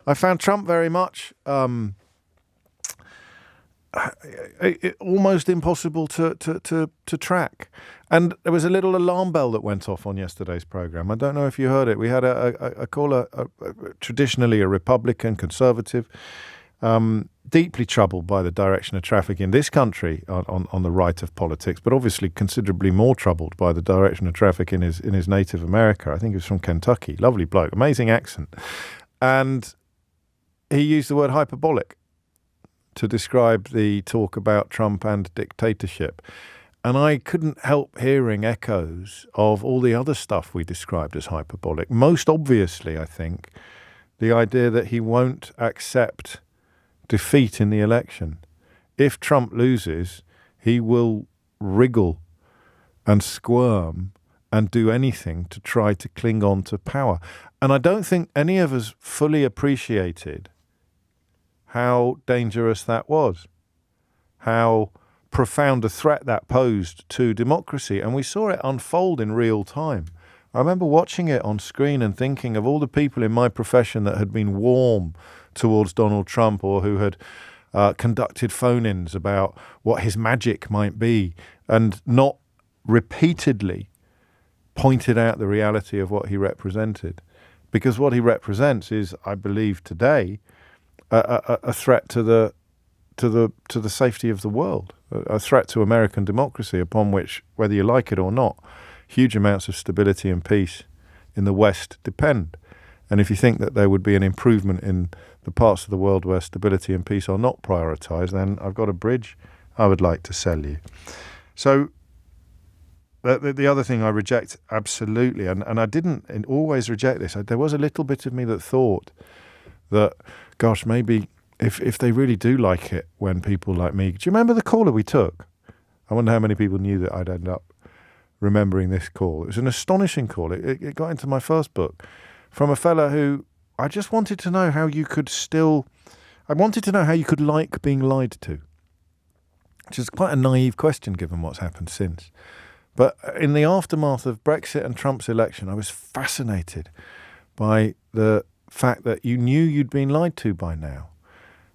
I found Trump very much almost impossible to track. And there was a little alarm bell that went off on yesterday's program. I don't know if you heard it. We had a caller, traditionally a Republican, conservative, deeply troubled by the direction of traffic in this country on the right of politics, but obviously considerably more troubled by the direction of traffic in his native America. I think he was from Kentucky. Lovely bloke, amazing accent. And he used the word hyperbolic to describe the talk about Trump and dictatorship. And I couldn't help hearing echoes of all the other stuff we described as hyperbolic. Most obviously, I think, the idea that he won't accept defeat in the election. If Trump loses, he will wriggle and squirm and do anything to try to cling on to power. And I don't think any of us fully appreciated how dangerous that was, how profound a threat that posed to democracy. And we saw it unfold in real time. I remember watching it on screen and thinking of all the people in my profession that had been warm towards Donald Trump or who had conducted phone-ins about what his magic might be and not repeatedly pointed out the reality of what he represented. Because what he represents is, I believe today, a threat to the safety of the world, a threat to American democracy, upon which, whether you like it or not, huge amounts of stability and peace in the West depend. And if you think that there would be an improvement in the parts of the world where stability and peace are not prioritized, then I've got a bridge I would like to sell you. So the other thing I reject absolutely, and I didn't always reject this, there was a little bit of me that thought that, gosh, maybe if they really do like it when people like me... Do you remember the caller we took? I wonder how many people knew that I'd end up remembering this call. It was an astonishing call. It got into my first book from a fella who I just wanted to know how you could like being lied to, which is quite a naive question given what's happened since. But in the aftermath of Brexit and Trump's election, I was fascinated by the fact that you knew you'd been lied to by now.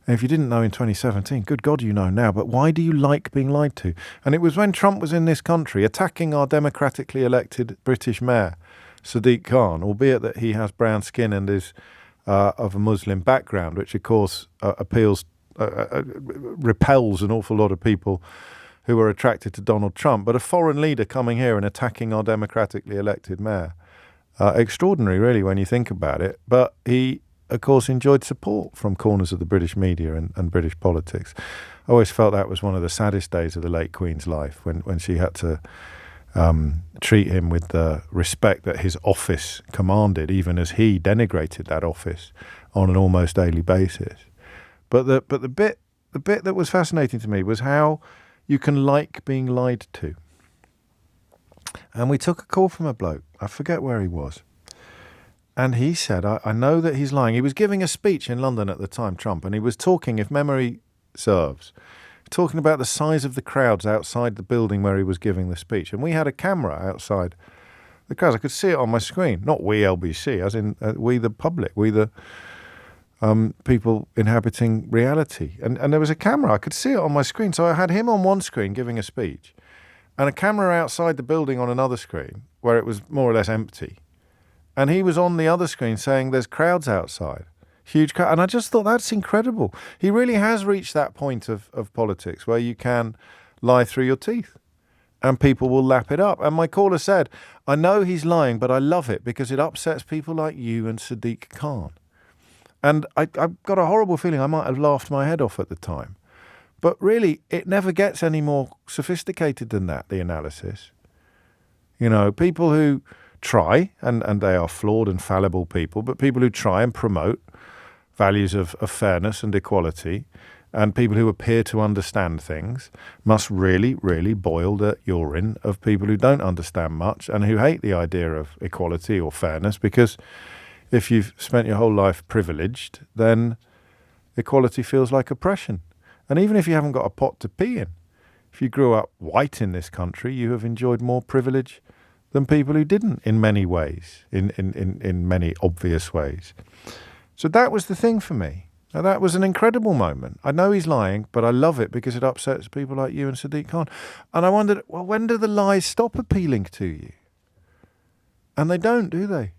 And if you didn't know in 2017, good God, you know now. But why do you like being lied to? And it was when Trump was in this country attacking our democratically elected British mayor, Sadiq Khan, albeit that he has brown skin and is of a Muslim background, which of course repels an awful lot of people who are attracted to Donald Trump. But a foreign leader coming here and attacking our democratically elected mayor, extraordinary really when you think about it. But he, of course, enjoyed support from corners of the British media and British politics. I always felt that was one of the saddest days of the late Queen's life, when she had to treat him with the respect that his office commanded, even as he denigrated that office on an almost daily basis. But the bit that was fascinating to me was how you can like being lied to. And we took a call from a bloke. I forget where he was. And he said, I know that he's lying. He was giving a speech in London at the time, Trump, and he was talking, if memory serves, talking about the size of the crowds outside the building where he was giving the speech. And we had a camera outside the crowds. I could see it on my screen. Not we LBC, as in we the public, we the people inhabiting reality. And there was a camera. I could see it on my screen. So I had him on one screen giving a speech and a camera outside the building on another screen where it was more or less empty. And he was on the other screen saying there's crowds outside, huge crowd. And I just thought that's incredible. He really has reached that point of politics where you can lie through your teeth and people will lap it up. And my caller said, I know he's lying, but I love it because it upsets people like you and Sadiq Khan. And I've got a horrible feeling I might have laughed my head off at the time. But really, it never gets any more sophisticated than that, the analysis. You know, people who try, and they are flawed and fallible people, but people who try and promote values of fairness and equality, and people who appear to understand things, must really, really boil the urine of people who don't understand much and who hate the idea of equality or fairness, because if you've spent your whole life privileged, then equality feels like oppression. And even if you haven't got a pot to pee in, if you grew up white in this country, you have enjoyed more privilege than people who didn't in many ways, in many obvious ways. So that was the thing for me. Now, that was an incredible moment. I know he's lying, but I love it because it upsets people like you and Sadiq Khan. And I wondered, well, when do the lies stop appealing to you? And they don't, do they?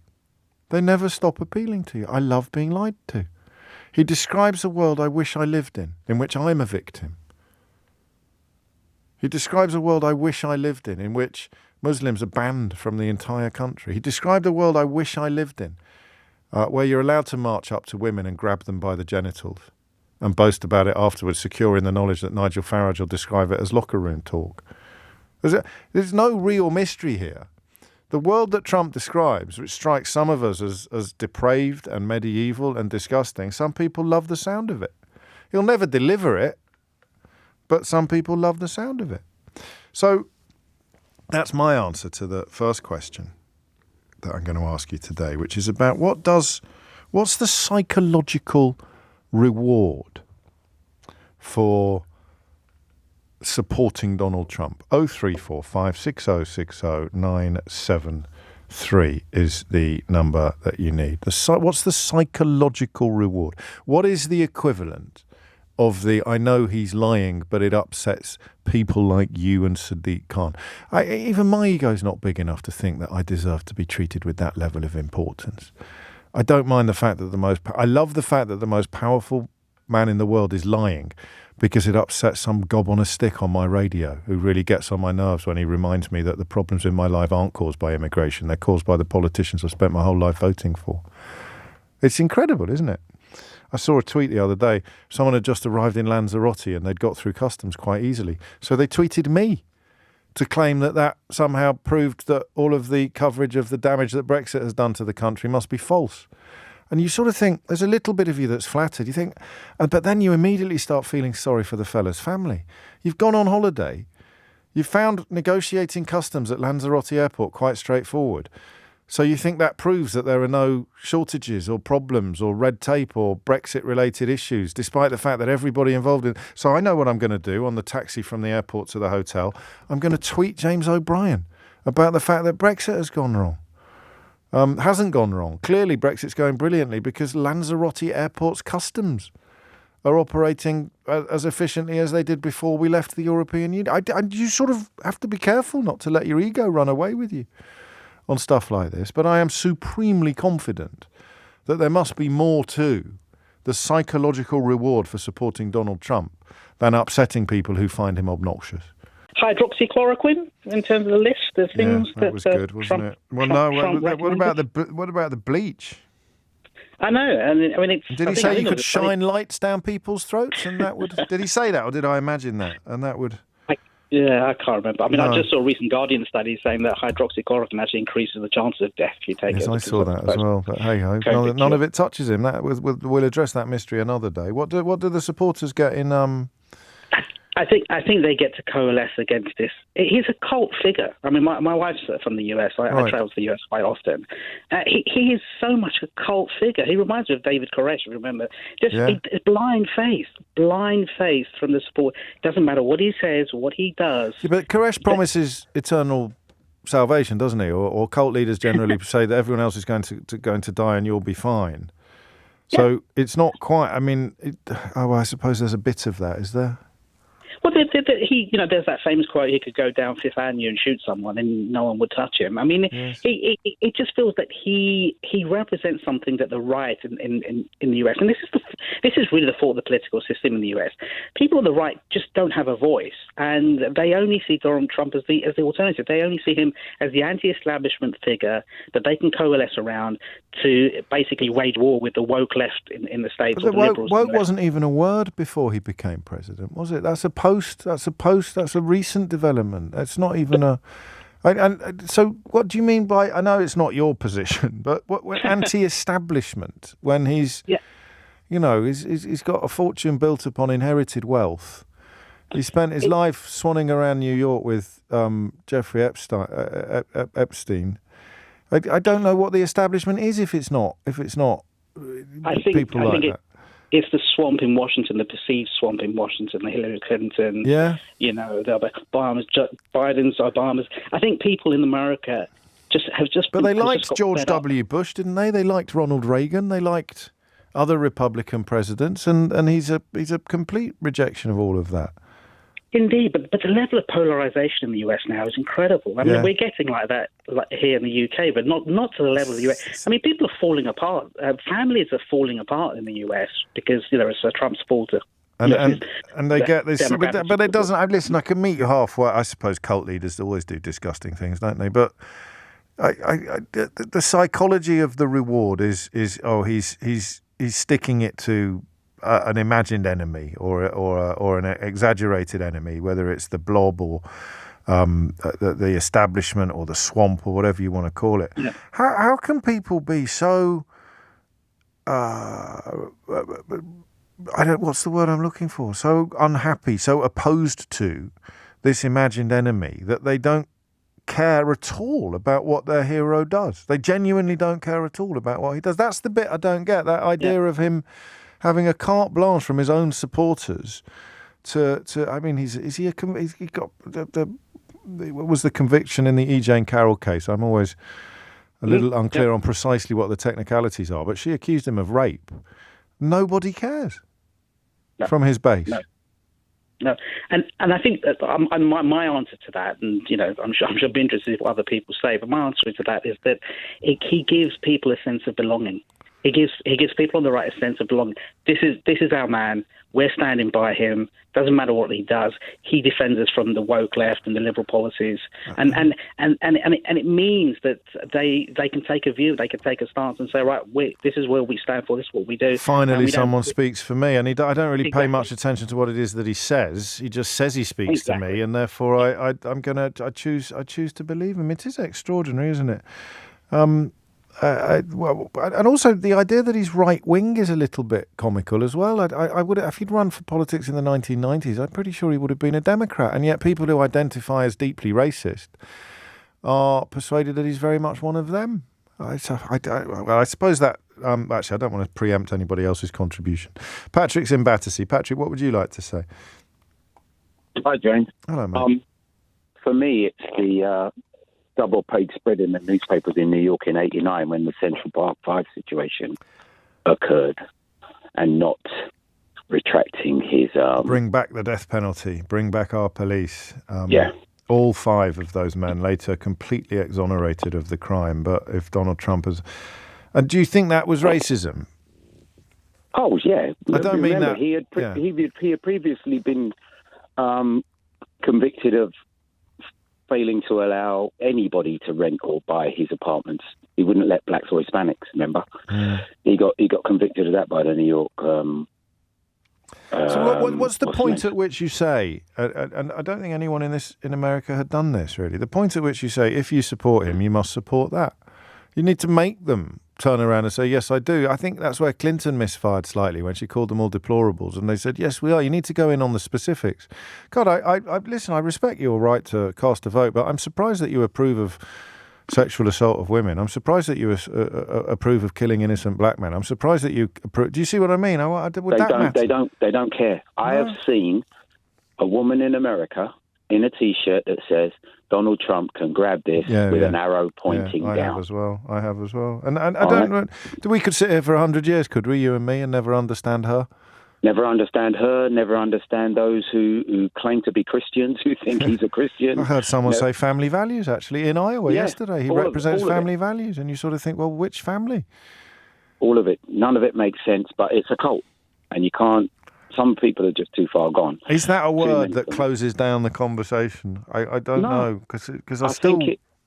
They never stop appealing to you. I love being lied to. He describes a world I wish I lived in which I'm a victim. He describes a world I wish I lived in which Muslims are banned from the entire country. He described a world I wish I lived in, where you're allowed to march up to women and grab them by the genitals and boast about it afterwards, secure in the knowledge that Nigel Farage will describe it as locker room talk. There's no real mystery here. The world that Trump describes, which strikes some of us as depraved and medieval and disgusting, some people love the sound of it. He'll never deliver it, but some people love the sound of it. So that's my answer to the first question that I'm going to ask you today, which is about what's the psychological reward for supporting Donald Trump? 0345 6060 973 is the number that you need. What's the psychological reward? What is the equivalent of the, I know he's lying, but it upsets people like you and Sadiq Khan? Even my ego's not big enough to think that I deserve to be treated with that level of importance. I don't mind the fact that I love the fact that the most powerful man in the world is lying, because it upsets some gob on a stick on my radio who really gets on my nerves when he reminds me that the problems in my life aren't caused by immigration. They're caused by the politicians I've spent my whole life voting for. It's incredible, isn't it? I saw a tweet the other day. Someone had just arrived in Lanzarote and they'd got through customs quite easily. So they tweeted me to claim that somehow proved that all of the coverage of the damage that Brexit has done to the country must be false. And you sort of think, there's a little bit of you that's flattered. You think, but then you immediately start feeling sorry for the fella's family. You've gone on holiday. You've found negotiating customs at Lanzarote Airport quite straightforward. So you think that proves that there are no shortages or problems or red tape or Brexit-related issues, despite the fact that everybody involved in... So I know what I'm going to do on the taxi from the airport to the hotel. I'm going to tweet James O'Brien about the fact that Brexit has gone wrong. Hasn't gone wrong. Clearly, Brexit's going brilliantly because Lanzarote Airport's customs are operating as efficiently as they did before we left the European Union. You sort of have to be careful not to let your ego run away with you on stuff like this. But I am supremely confident that there must be more to the psychological reward for supporting Donald Trump than upsetting people who find him obnoxious. Hydroxychloroquine in terms of the list of things that was good, wasn't it? Well, no. What about the bleach? I know, and I mean, it's. Did he say you could shine lights down people's throats, and that would? Did he say that, or did I imagine that? And that would. I can't remember. I mean, I just saw a recent Guardian study saying that hydroxychloroquine actually increases the chances of death if you take it. Yes, I saw that as well. But hey ho, none of it touches him. We'll address that mystery another day. What do the supporters get in? I think they get to coalesce against this. He's a cult figure. I mean, my wife's from the US. I travel to the US quite often. He is so much a cult figure. He reminds me of David Koresh, remember? A blind faith from the support. Doesn't matter what he says, what he does. Yeah, but Koresh promises eternal salvation, doesn't he? Or cult leaders generally say that everyone else is going to die and you'll be fine. So it's not quite. I mean, I suppose there's a bit of that, is there? Well, there's that famous quote: "He could go down Fifth Avenue and shoot someone, and no one would touch him." I mean, yes. It just feels that he represents something that the right in the US, and this is really the fault of the political system in the US. People on the right just don't have a voice, and they only see Donald Trump as the alternative. They only see him as the anti-establishment figure that they can coalesce around to basically wage war with the woke left in the States. But the liberals. Woke wasn't even a word before he became president, was it? That's a recent development. It's not even a... So what do you mean by... I know it's not your position, but what anti-establishment when he's... Yeah. He's got a fortune built upon inherited wealth. He spent his life swanning around New York with Jeffrey Epstein. I don't know what the establishment is if it's not people like that. It's the swamp in Washington, the perceived swamp in Washington, the Hillary Clinton, the Obamas. I think people in America just have just... But they liked George W. Bush, didn't they? They liked Ronald Reagan. They liked other Republican presidents, and he's a complete rejection of all of that. Indeed, but the level of polarization in the US now is incredible. I mean, we're getting like that here in the UK, but not to the level of the US. I mean, people are falling apart. Families are falling apart in the US because it's a Trump supporter. And they get this, but it doesn't. Listen, I can meet you halfway. I suppose cult leaders always do disgusting things, don't they? But the psychology of the reward is he's sticking it to an imagined enemy or an exaggerated enemy, whether it's the blob or the establishment or the swamp or whatever you want to call it. Yeah. How can people be so what's the word I'm looking for? So unhappy, so opposed to this imagined enemy that they don't care at all about what their hero does. They genuinely don't care at all about what he does. That's the bit I don't get. That idea of him having a carte blanche from his own supporters to I mean, he's got what was the conviction in the E. Jane Carroll case? I'm always a little unclear on precisely what the technicalities are, but she accused him of rape. Nobody cares from his base. No, and I think that my answer to that, and I'm sure I'll be interested in what other people say, but my answer to that is that he gives people a sense of belonging. He gives people on the right a sense of belonging. This is our man. We're standing by him. Doesn't matter what he does. He defends us from the woke left and the liberal policies, and it means that they can take a view. They can take a stance and say, right, this is where we stand for. This is what we do. Finally, someone speaks for me, and I don't really pay much attention to what it is that he says. He just says he speaks to me, and therefore I choose to believe him. It is extraordinary, isn't it? And also the idea that he's right-wing is a little bit comical as well. I would, if he'd run for politics in the 1990s, I'm pretty sure he would have been a Democrat. And yet people who identify as deeply racist are persuaded that he's very much one of them. I suppose that, actually, I don't want to preempt anybody else's contribution. Patrick's in Battersea. Patrick, what would you like to say? Hi, James. Hello, mate. For me, it's the double-page spread in the newspapers in New York in '89 when the Central Park 5 situation occurred, and not retracting his... Bring back the death penalty. Bring back our police. Yeah. All 5 of those men later completely exonerated of the crime. But if Donald Trump has... And do you think that was racism? Oh, yeah. I don't mean that... He had previously been convicted of failing to allow anybody to rent or buy his apartments. He wouldn't let blacks or Hispanics, remember? Mm. He got convicted of that by the New York... so what's the point at which you say, and I don't think anyone in America had done this, really, the point at which you say, if you support him, you must support that. You need to make them turn around and say, yes, I do. I think that's where Clinton misfired slightly when she called them all deplorables. And they said, yes, we are. You need to go in on the specifics. God, listen, I respect your right to cast a vote, but I'm surprised that you approve of sexual assault of women. I'm surprised that you approve of killing innocent black men. I'm surprised that you approve. Do you see what I mean? They don't care. I have seen a woman in America in a T-shirt that says, Donald Trump can grab this with an arrow pointing down. I have as well. And I don't know. We could sit here for 100 years, could we, you and me, and never understand her? Never understand her, never understand those who claim to be Christians, who think he's a Christian. I heard someone say family values, actually, in Iowa yesterday. He represents family values, and you sort of think, well, which family? All of it. None of it makes sense, but it's a cult, and you can't... Some people are just too far gone. Is that a word that closes down the conversation? I don't know, because I still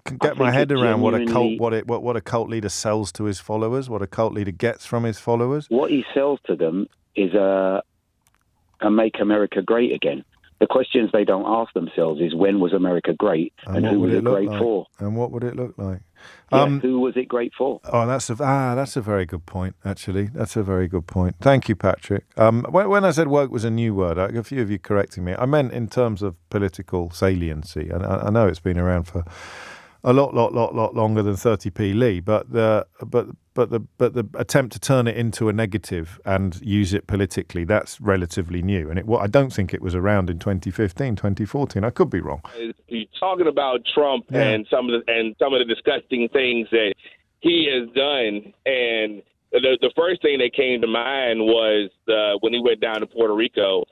can get my head around what a cult leader sells to his followers, what a cult leader gets from his followers. What he sells to them is a make America great again. The questions they don't ask themselves is when was America great and who was it great for? And what would it look like? Who was it great for? Oh, that's a very good point, actually. That's a very good point. Thank you, Patrick. When I said woke was a new word, a few of you correcting me, I meant in terms of political saliency. And I know it's been around for a lot longer than 30p Lee, but the attempt to turn it into a negative and use it politically, that's relatively new. And I don't think it was around in 2015, 2014. I could be wrong. You're talking about Trump and some of the disgusting things that he has done, and the first thing that came to mind was when he went down to Puerto Rico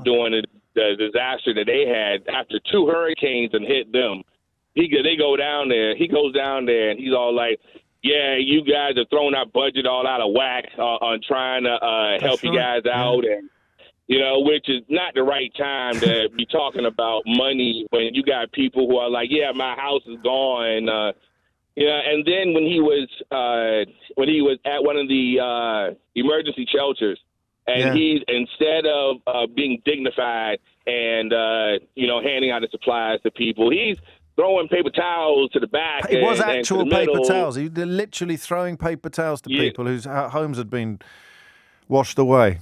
during the disaster that they had after 2 hurricanes and hit them. They go down there. He goes down there and he's all like, "Yeah, you guys are throwing our budget all out of whack on trying to help you guys out," and which is not the right time to be talking about money when you got people who are like, "Yeah, my house is gone." And then when he was at one of the emergency shelters, and he's, instead of being dignified and handing out the supplies to people, he's throwing paper towels to the back. It was and actual to the paper middle. towels. He literally throwing paper towels to people whose homes had been washed away.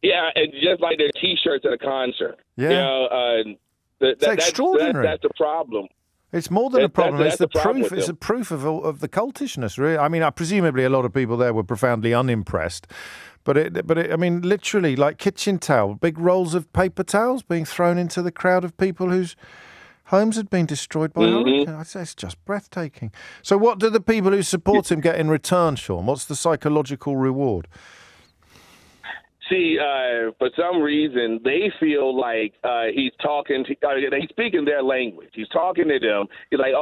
Yeah, and just like their T-shirts at a concert. Yeah, it's extraordinary. That's the problem. It's more than a problem. It's the proof. It's a them. proof of the cultishness. Really, I mean, presumably a lot of people there were profoundly unimpressed. But I mean, literally, like kitchen towel, big rolls of paper towels being thrown into the crowd of people whose homes had been destroyed by hurricane. I'd say it's just breathtaking. So what do the people who support him get in return, Sean? What's the psychological reward? See, for some reason, they feel like he's talking to, he's speaking their language. He's talking to them. He's like,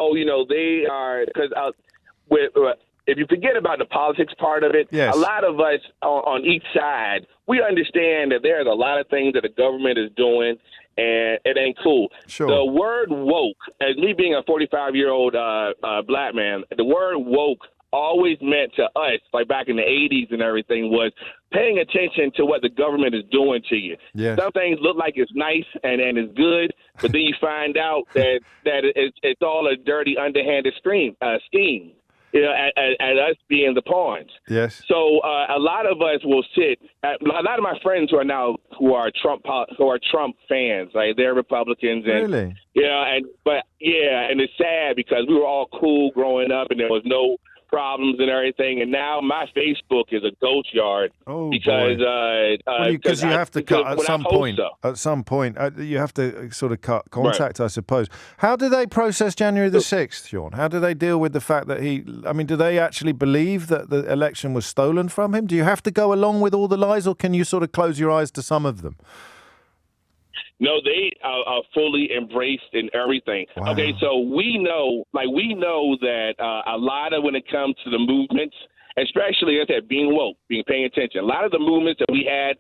they are, because if you forget about the politics part of it, yes. A lot of us on each side, we understand that there's a lot of things that the government is doing, and it ain't cool. Sure. The word woke, as me being a 45-year-old black man, the word woke always meant to us, like back in the 80s and everything, was paying attention to what the government is doing to you. Yes. Some things look like it's nice and it's good, but then you find out that it's all a dirty, underhanded scheme. And us being the pawns. Yes. So a lot of us will sit. A lot of my friends who are Trump fans, like they're Republicans. And, really? and it's sad because we were all cool growing up, and there was no problems and everything, and now my Facebook is a ghost yard because you have to cut at some point. At some point, you have to sort of cut contact, right. I suppose. How do they process January the 6th, Sean? How do they deal with the fact that do they actually believe that the election was stolen from him? Do you have to go along with all the lies, or can you sort of close your eyes to some of them? No, they are fully embraced in everything. Wow. Okay, so we know that a lot of when it comes to the movements, especially as that being woke, paying attention, a lot of the movements that we had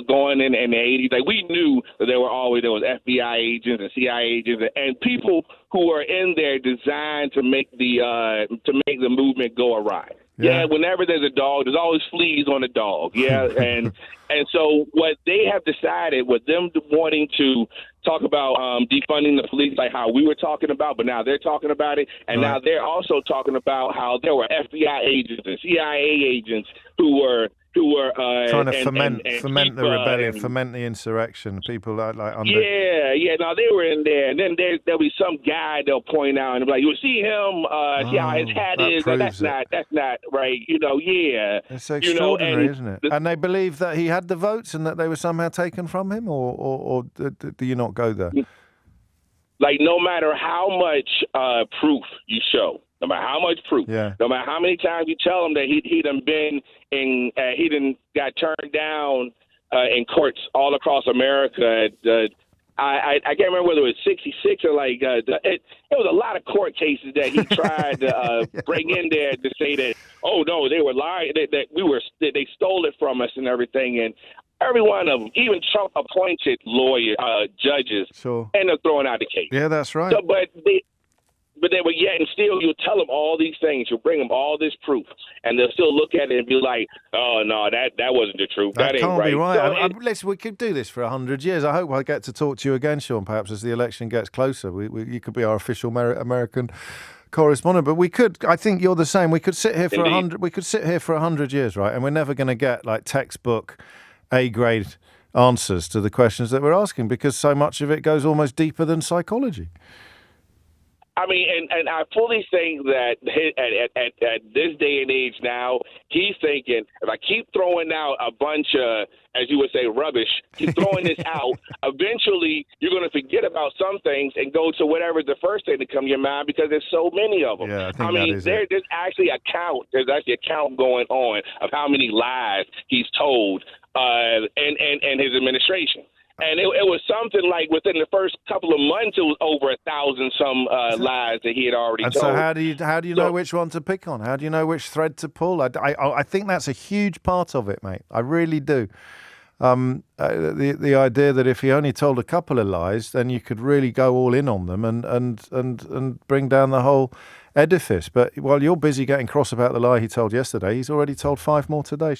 going in the 80s, like we knew that there was FBI agents and CIA agents and people who are in there designed to make the movement go awry. Yeah, whenever there's a dog, there's always fleas on the dog. Yeah, and so what they have decided, with them wanting to talk about defunding the police, like how we were talking about, but now they're talking about it, and now they're also talking about how there were FBI agents and CIA agents who were trying to foment the rebellion, foment the insurrection. People like under. No, they were in there, and then there'll be some guy they'll point out and be like, "You see him? See how his hat is? That's not right." It's extraordinary, isn't it? And they believe that he had the votes and that they were somehow taken from him, or do you not go there? Like, no matter how much proof you show. No matter how much proof, no matter how many times you tell him that he done been in, he done got turned down in courts all across America. I can't remember whether it was 66 or it was a lot of court cases that he tried to bring in there to say that, oh no, they were lying, that they stole it from us and everything, and every one of them, even Trump appointed judges, end up throwing out the case. Yeah, that's right. So, But they were and still you'll tell them all these things. You'll bring them all this proof, and they'll still look at it and be like, "Oh no, that wasn't the truth. That ain't can't right." Be right. So listen, we could do this for 100 years. I hope I get to talk to you again, Sean. Perhaps as the election gets closer, you could be our official American correspondent. But we could. I think you're the same. We could sit here for 100. We could sit here for 100 years, right? And we're never going to get like textbook A-grade answers to the questions that we're asking, because so much of it goes almost deeper than psychology. I mean, and I fully think that at this day and age now, he's thinking, if I keep throwing out a bunch of, as you would say, rubbish, keep throwing this out, eventually you're going to forget about some things and go to whatever's the first thing to come to your mind because there's so many of them. Yeah, I mean, there's actually a count. There's actually a count going on of how many lies he's told and his administration. And it was something like within the first couple of months, it was over 1,000 some lies that he had already told. And so how do you know which one to pick on? How do you know which thread to pull? I think that's a huge part of it, mate. I really do. The idea that if he only told a couple of lies, then you could really go all in on them and bring down the whole edifice. But while you're busy getting cross about the lie he told yesterday, he's already told 5 more today.